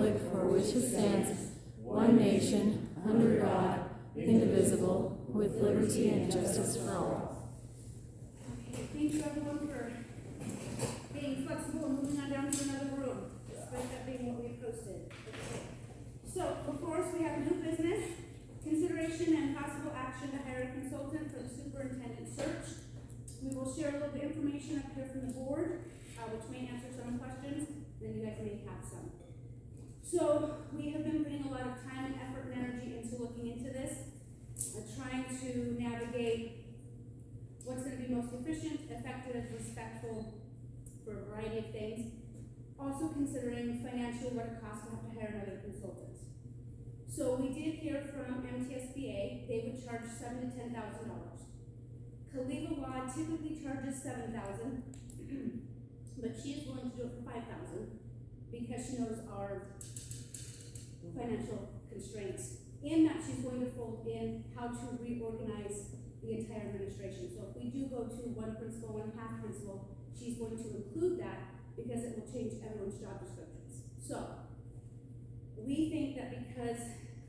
republic for which it stands, one nation, under God, indivisible, with liberty and justice for all. Okay, thank you everyone for being flexible and moving on down to another room, despite that being what we posted. Okay. So, before us we have new business, consideration and possible action to hire a consultant for the superintendent search. We will share a little bit of information up here from the board, which may answer some questions, then you guys may have some. So, we have been putting a lot of time and effort and energy into looking into this, trying to navigate what's going to be most efficient, effective, respectful for a variety of things. Also considering financially what it costs to have to hire another consultant. So we did hear from MTSBA, they would charge $7,000 to $10,000. Kaliva Law typically charges $7,000, but she is willing to do it for $5,000 because she knows our financial constraints. In that, she's going to fold in how to reorganize the entire administration. So if we do go to one principal, one half principal, she's going to include that because it will change everyone's job descriptions. So we think that because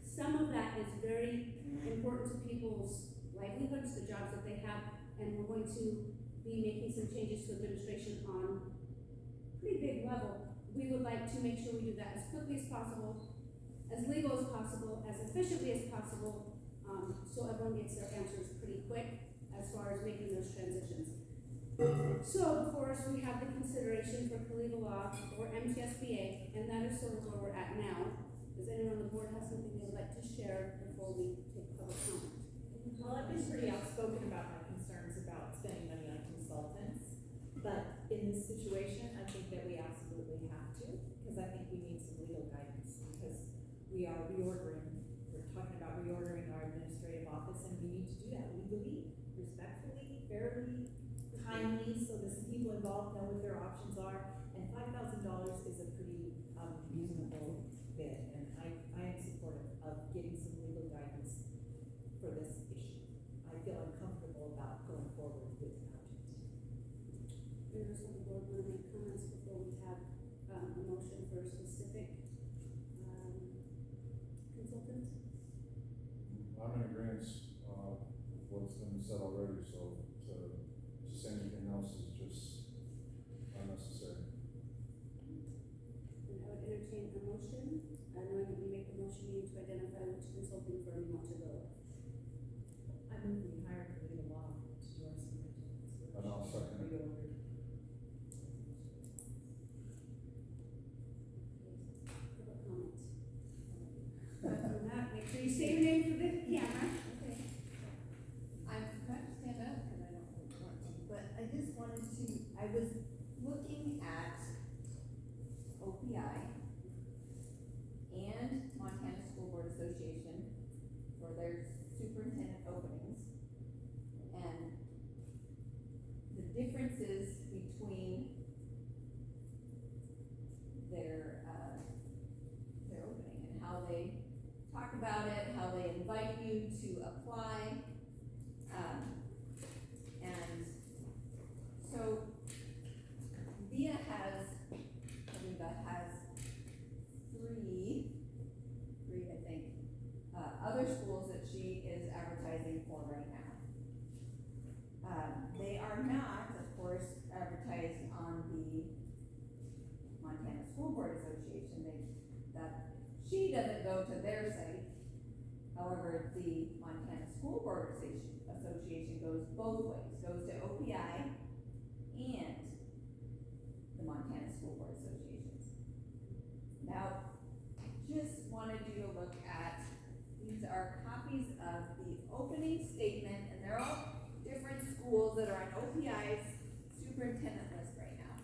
some of that is very important to people's livelihoods, the jobs that they have, and we're going to be making some changes to administration on a pretty big level, we would like to make sure we do that as quickly as possible, as legal as possible, as efficiently as possible, so everyone gets their answers pretty quick as far as making those transitions. So before us we have the consideration for Kaliva Law or MTSBA, and that is sort of where we're at now. Does anyone on the board have something they would like to share before we take public comment? Well, I've been pretty outspoken about my concerns about spending money on consultants, but in this situation, I think that we absolutely have to, because I think we need some legal guidance, because we are reordering, we're talking about reordering our administrative office, and we need to do that legally, respectfully, fairly, timely, so that the people involved know what their options are, and $5,000 is a pretty reasonable bid, and I am supportive of getting some legal guidance for this issue. I feel uncomfortable about going forward without it. Members of the board want to make comments before we have a motion for a specific consultant? I'm in agreement with what's been said already, so to say anything else is just unnecessary. And I would entertain a motion. Knowing that we make a motion, we need to identify which consulting firm you want to go with. I move we hire Kaliva Law to do our superintendent's search. And I'll second it. Reordered. Public comment. Other than that, make sure you say your name for the camera. Okay. I'm trying to stand up because I don't really want to, but I just wanted to, I was looking at OPI and Montana School Board Association for their superintendent openings. And the differences between their opening and how they talk about it, how they invite you to apply. And so VIA has three, I think, other schools that she is advertising for right now. They are not, of course, advertised on the Montana School Board Association. She doesn't go to their site. However, the Montana School Board Association goes both ways, goes to OPI and the Montana School Board Associations. Now, just wanted you to look at, these are copies of the opening statement, and they're all different schools that are on OPI's superintendent list right now.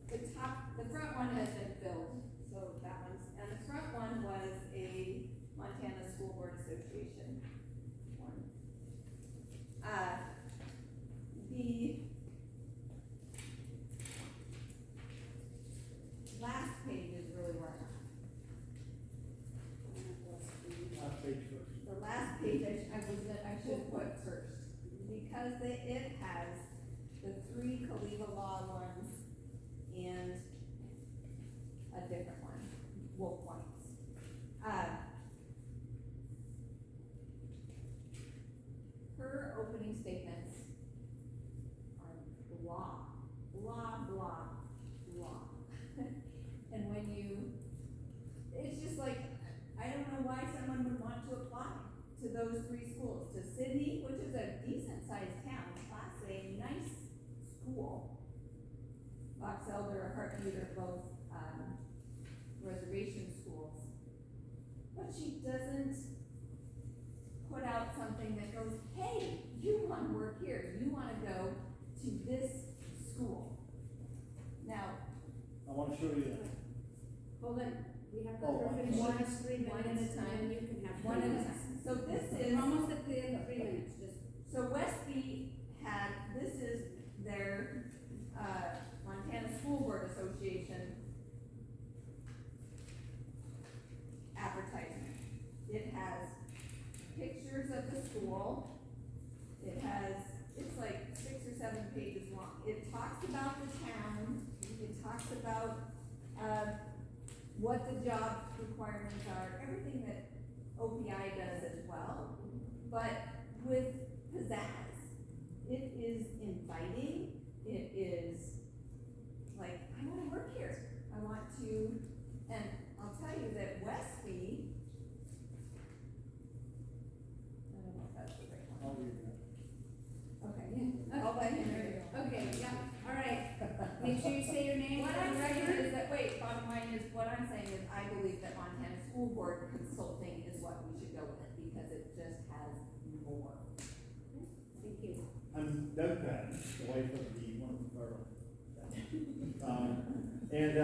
The front one has been filled, so that one's, and the front one was a Montana School Board Association one. The last page is really where I'm at. The last page I should put first, because it has the three Kaliva Law ones and a different one, Wolf Points. want to apply to those 3 schools, to Sydney, which is a decent sized town, Class A, nice school. Box Elder, Heartbeat are both, reservation schools. But she doesn't put out something that goes, hey, you wanna work here, you wanna go to this school. Now, I wanna show you that. Hold on, we have to Oh, finish one- this 3 minutes. one at a time. And then you can have one 3 at a minutes. time. So this We're is, almost at the end of 3 minutes, just. so Westby had, this is their, Montana School Board Association advertisement. It has pictures of the school. It has, it's like 6 or 7 pages long. It talks about the town. It talks about, what the job requirements are, everything that OPI does as well, but with pizzazz. It is inviting. It is like, I wanna work here. I want to, and I'll tell you that Westby, I don't know if that's the right one. I'll read that. Okay, I'll let Henry. Okay, yeah, all right. Make sure you say your name What for I'm the saying record. is that, wait, bottom line is, what I'm saying is, I believe that Montana School Board Consulting is what we should go with, because it just has more. Thank you. I'm Doug Patton, the wife of the one of our, and,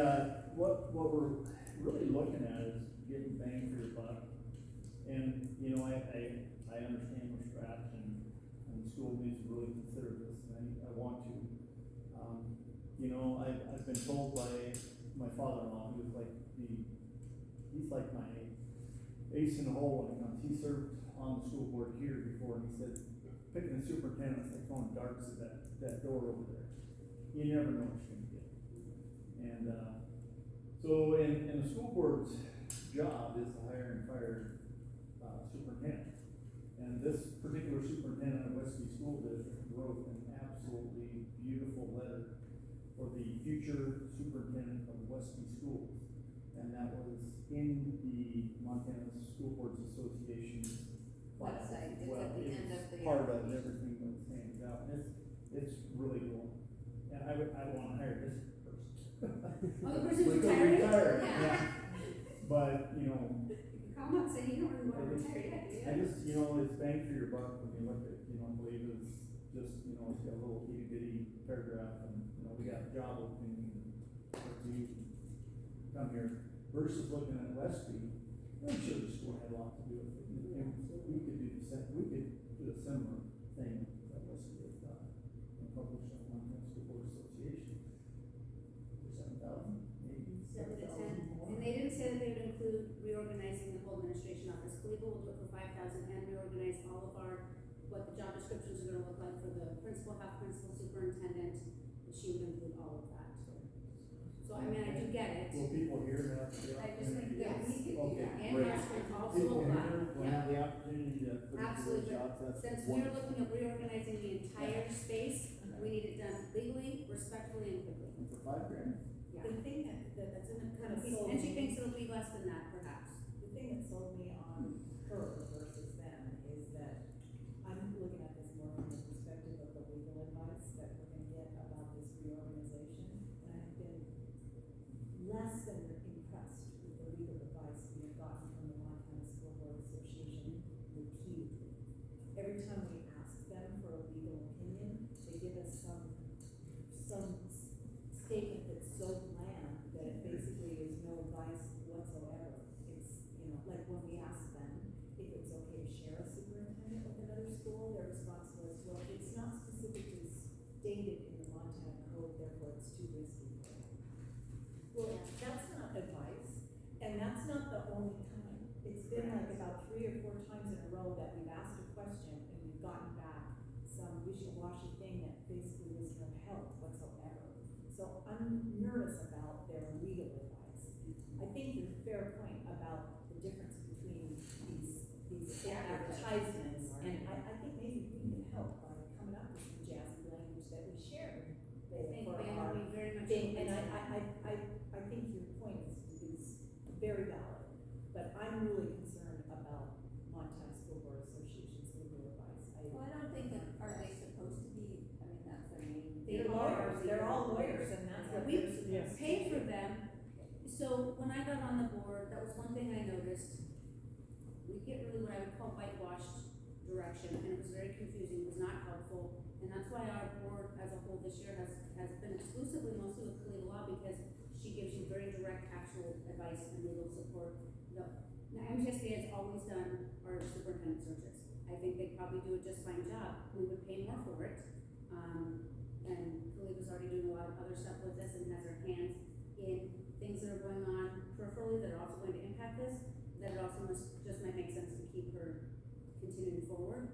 what we're really looking at is getting bang for your buck. And, you know, I understand we're strapped and the school needs to really consider this, and I want to. You know, I've been told by my father-in-law, who's like he's like my ace in the hole when it comes. He served on the school board here before, and he said, picking a superintendent, it's like throwing darts at that door over there. You never know what you're gonna get. And, so, and the school board's job is to hire and fire, superintendent. And this particular superintendent of Westby School District wrote an absolutely beautiful letter for the future superintendent of Westby Schools. And that was in the Montana School Boards Association's Website, it's well, at the it's end of the part of application. everything that's handed out, and it's really cool. And I wanna hire this person. Oh, the person's We're gonna retiring? retire, Yeah. But, you know, You can call them up and say, you don't really want to retire yet, do you? I just, you know, it's bang for your buck when you look at, you know, I believe it's just, you know, it's got a little itty bitty paragraph and, you know, we got a job opening and you come here versus looking at Westby. I'm sure the school had a lot to do with it. And we could do a similar thing that Westby has done and publish on Montana School Board Association for $7,000, maybe 7 to 10, $7,000 more. and they didn't say that they would include reorganizing the whole administration office. Cleva will do it for 5,000 and reorganize all of our, what the job descriptions are gonna look like for the principal, half principal, superintendent. She would include all of that. So, I mean, I do get it. Will people here have the I just think opportunity? that we could do Okay, that. And great. Marshall also People will here apply. will have the opportunity to put into Absolutely. those jobs, that's Since we're wonderful. looking at reorganizing the entire space, we need it done legally, respectfully, and quickly. And for $5,000. Yeah. The thing that's in Kind of, and she thinks it'll be less than that, perhaps. the thing that sold me on her versus them is that I'm looking at this more from the perspective of the legal advice that we're gonna get about this reorganization. And I have been less than impressed with the legal advice we have gotten from the Montana School Board Association repeatedly. Every time we ask them for a legal opinion, they give us some statement that's so bland that it basically is no advice whatsoever. It's, you know, like when we asked them if it was okay to share a superintendent with another school, their response was, well, it's not specifically stated in the Montana code, therefore it's too risky. Well, that's not advice, and that's not the only time. It's been like about 3 or 4 times in a row that we've asked a question and we've gotten back some wishy-washy thing that basically was no help whatsoever. So I'm nervous about their legal advice. I think there's a fair point about the difference between these advertisements, and I think maybe we can help by coming up with some jazzy language that we share I think for Van our will be very much. thing, and open to that. I think your point is very valid, but I'm really concerned about I got on the board, that was one thing I noticed. We get really what I would call whitewashed direction, and it was very confusing, it was not helpful. And that's why our board as a whole this year has been exclusively mostly with Khalil Law, because she gives you very direct actual advice and legal support. Now, MTSBA has always done our superintendent searches. I think they probably do a just fine job. We would pay more for it. And Khalil was already doing a lot of other stuff with this and has her hands in things that are going on peripherally that are also going to impact this. That it also just might make sense to keep her continuing forward.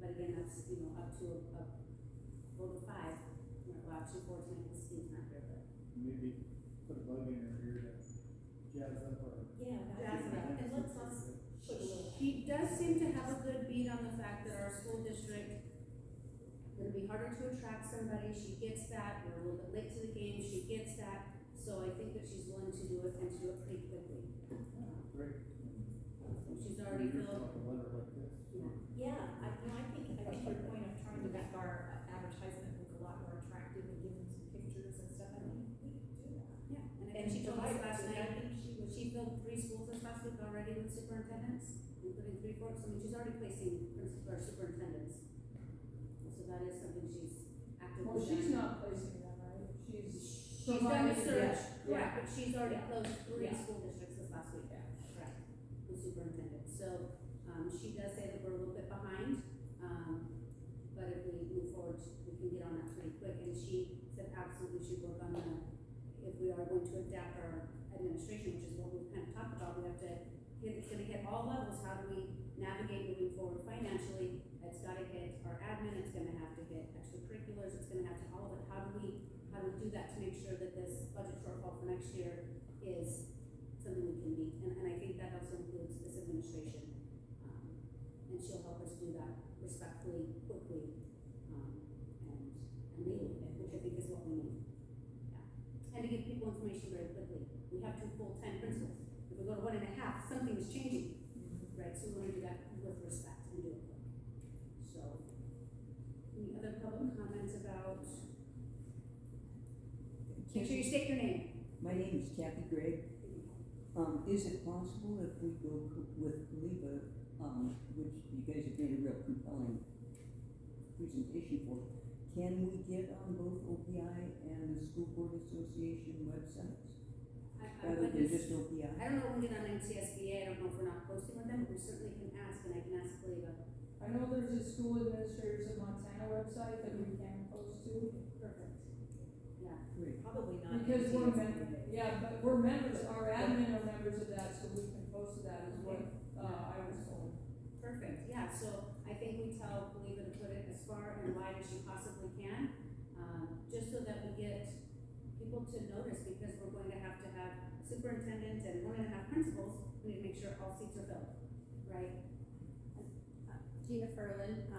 But again, that's, up to a vote of 5. Well, actually 4 tonight because Steve's not here, but. Maybe put a bug in her ear to jazz up our. Yeah, Jazz it up. and let's us put a little. She does seem to have a good beat on the fact that our school district, it'll be harder to attract somebody, she gets that, we're a little bit late to the game, she gets that, so I think that she's willing to do it and to do it pretty quickly. Great. She's already Years filled, like a letter like this. Yeah, I think your point of trying to make our advertisement look a lot more attractive and give them some pictures and stuff, I mean, we can do that. yeah, and I And think she told us last I night, think she was. she filled 3 schools this last week already with superintendents, including 3 Forks, I mean, she's already placing superintendents. So that is something she's actively Well, done. she's not placing them, right? She's done the provided- search, yeah, correct, but she's already closed 3 Yeah. school districts this last week. Yeah. Correct, with superintendent, so, she does say that we're a little bit behind, but if we move forward, we can get on that pretty quick, and she said absolutely should work on if we are going to adapt our administration, which is what we've kind of talked about, we have to, it's gonna hit all levels, how do we navigate moving forward financially, it's gotta hit our admin, it's gonna have to hit extracurriculars, it's gonna have to all of it, how do we do that to make sure that this budget shortfall for next year is something we can meet, and I think that also includes this administration. And she'll help us do that respectfully, quickly, and legally, which I think is what we need. Yeah. And to give people information very quickly. We have 2 full-time principals. If we go to 1.5, something is changing, right? So we want to do that with respect and do it quick. So, any other public comments about? Make sure you state your name. My name is Kathy Gregg. Is it possible if we go with Kaliva, which you guys have made a real compelling presentation for, can we get on both OPI and the School Board Association websites? Rather than just OPI? I don't know when we get on NCSBA, I don't know if we're not posting with them, but we certainly can ask, and I can ask Cleva. I know there's a school administrators of Montana website that we can post to, Perfect. Yeah. Great. Probably not. because but we're members, our admin are members of that, so we can post to that is what, I was told. Perfect, yeah, so I think we tell Cleva to put it as far and wide as she possibly can, just so that we get people to notice, because we're going to have superintendent and 1.5 principals, we need to make sure all seats are filled, right? Gina Ferlin,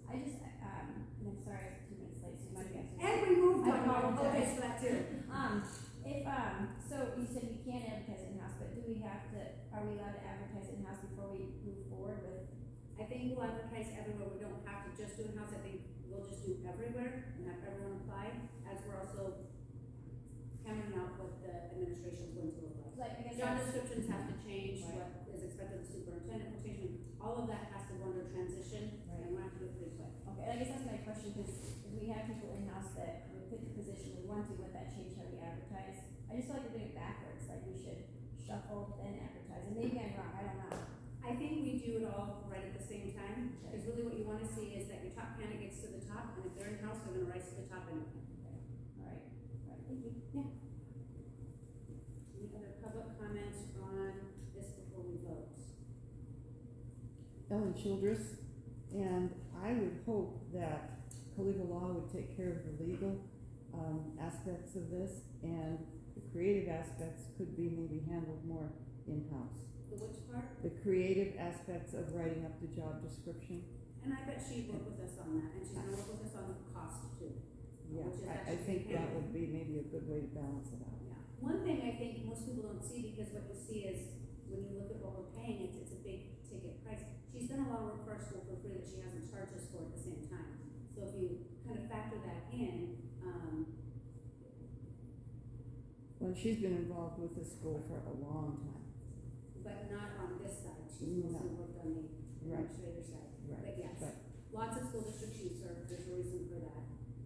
I just, and I'm sorry, I'm 2 minutes late, so you might have And we moved I on, I'll apologize. for that too. so you said we can't advertise in-house, but are we allowed to advertise in-house before we move forward with? I think we'll advertise everywhere, we don't have to just do in-house, I think we'll just do everywhere and have everyone apply, as we're also hammering out what the administration is going to look like. Like, I guess Job that's, descriptions have to change, Right. what is expected of the superintendent will change, all of that has to go under transition, Right. and we'll have to do it pretty quick. okay, I guess that's my question, because if we have people in-house that would fit the position we want to, with that change how we advertise, I just feel like we're doing it backwards, like we should shuffle, then advertise, and maybe I'm wrong, I don't know. I think we do it all right at the same time, because really what you wanna see is that your top candidate gets to the top, and if they're in-house, they're gonna rise to the top anyway. Alright, thank you. Any other public comments on this before we vote? Ellen Childress, and I would hope that Kaliva Law would take care of the legal aspects of this, and the creative aspects could be maybe handled more in-house. The which part? The creative aspects of writing up the job description. And I bet she'd work with us on that, and she's gonna work with us on the cost too. Yeah, Which is I actually think that handled. would be maybe a good way to balance it out. Yeah. One thing I think most people don't see, because what you see is, when you look at what we're paying, it's a big ticket price. She's done a lot of work for our school for free that she hasn't charged us for at the same time. So if you kind of factor that in, Well, she's been involved with the school for a long time. But not on this side, she's No. mostly worked on the Right. administrator side. Right, But yes, but- lots of school districts use her, there's a reason for that.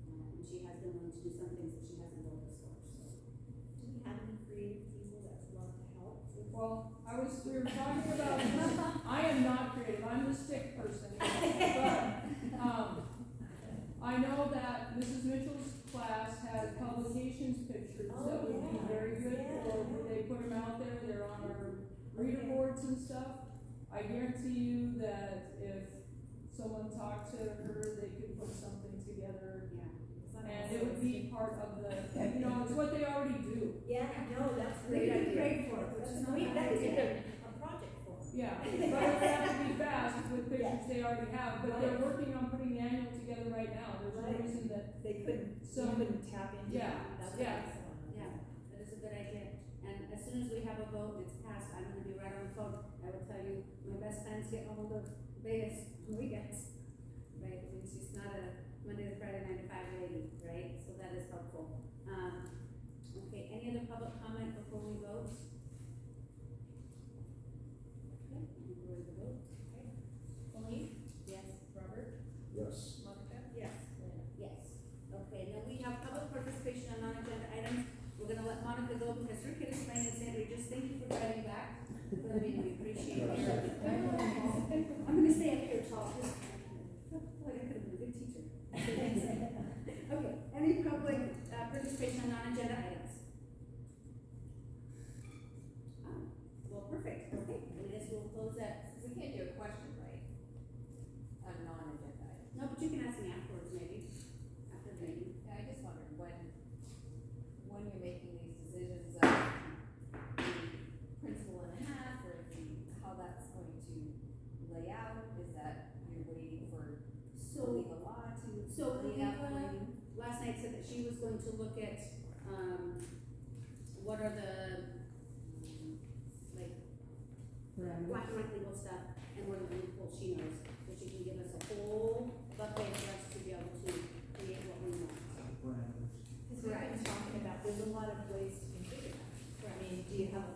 And she has been willing to do some things that she hasn't told us for, so. Do we have any creative people that would love to help with? Well, we were talking about, I am not creative, I'm the stick person, but, I know that Mrs. Mitchell's class has publications pictures that would be very good for, they put them out there, they're on our reader boards and stuff. I guarantee you that if someone talked to her, they could put something together, Yeah. and it would be part of the, it's what they already do. Yeah, no, that's They great get idea. paid for it, which is not We, a that bad would be idea. a project for them. Yeah, but it would have to be fast with pictures they already have, but they're working on putting the annual together right now, there's no Right. reason that, They couldn't, So- couldn't tap into Yeah, that. That's yeah. excellent. Yeah, that is a good idea. And as soon as we have a vote and it's passed, I'm gonna be right on the phone. I will tell you, my best friend's getting ahold of Vegas on weekends. Right, I mean, she's not a Monday to Friday 9 to 5 lady, right? So that is helpful. Okay, any other public comment before we vote? Okay, we're ready to vote. Okay. Colleen? Yes. Robert? Yes. Monica? Yes. Lynn? Yes. Okay, now we have public participation on non-agenda items. We're gonna let Monica go because her kid is playing in San Regis. Thank you for driving back. I mean, we appreciate it. I'm gonna stay up here tall. I feel like I could have been a good teacher. Okay, any public participation on non-agenda items? Well, perfect. Okay, I guess we'll close that. We can't do a question, right? A non-agenda item. No, but you can ask me afterwards, maybe, after the meeting. Yeah, I just wondered when you're making these decisions of the principal and a half, or how that's going to lay out, is that you're waiting for So, legal law to so lay out for Eva, you? last night said that she was going to look at, what are the, like, Parameters. black and white legal stuff, and what are the loopholes she knows, so she can give us a whole buffet for us to be able to create what we want. Parameters. Because we've been talking about, there's a lot of ways to configure that. I mean, do you have a